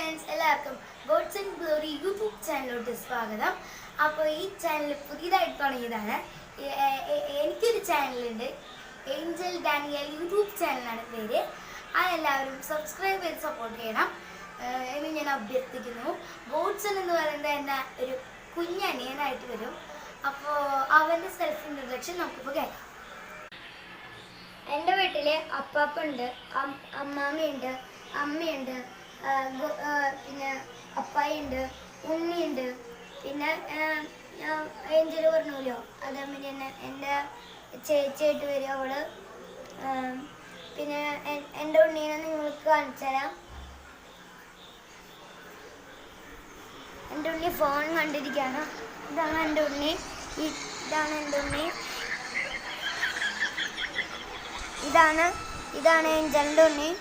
Friends, എല്ലാവർക്കും God's and glory YouTube ചാനലിലോട്ട് സ്വാഗതം. അപ്പോൾ ഈ ചാനൽ പുതിയതായിട്ട് തുടങ്ങിയതാണ്. എനിക്കൊരു ചാനലുണ്ട്, ഏഞ്ചൽ ഡാനിയൽ യൂട്യൂബ് ചാനലാണ് പേര്. അതെല്ലാവരും സബ്സ്ക്രൈബ് ചെയ്ത് സപ്പോർട്ട് ചെയ്യണം എന്ന് ഞാൻ അഭ്യർത്ഥിക്കുന്നു. ഗോഡ്സൺ എന്ന് പറയുന്നത് എൻ്റെ ഒരു കുഞ്ഞനിയനായിട്ട് വരും. അപ്പോൾ അവൻ്റെ സെൽഫ് ഇൻട്രൊഡക്ഷൻ നമുക്കിപ്പോൾ കേൾക്കാം. എൻ്റെ വീട്ടിൽ അപ്പാപ്പുണ്ട്, അമ്മാമ്മയുണ്ട്, അമ്മയുണ്ട്, പിന്നെ അപ്പായുണ്ട്, ഉണ്ണിയുണ്ട്, പിന്നെ ഏഞ്ചൽ പറഞ്ഞല്ലോ അതേമാതിരി തന്നെ എൻ്റെ ചേച്ചിയായിട്ട് വരും അവള്. പിന്നെ എൻ്റെ ഉണ്ണീനെ നിങ്ങൾക്ക് കാണിച്ചു തരാം. എൻ്റെ ഉണ്ണി ഫോൺ കണ്ടിരിക്കുകയാണ്. ഇതാണ് എൻ്റെ ഉണ്ണി, ഇതാണ് എൻ്റെ ഉണ്ണി, ഇതാണ് ഏഞ്ചലിൻ്റെ ഉണ്ണി.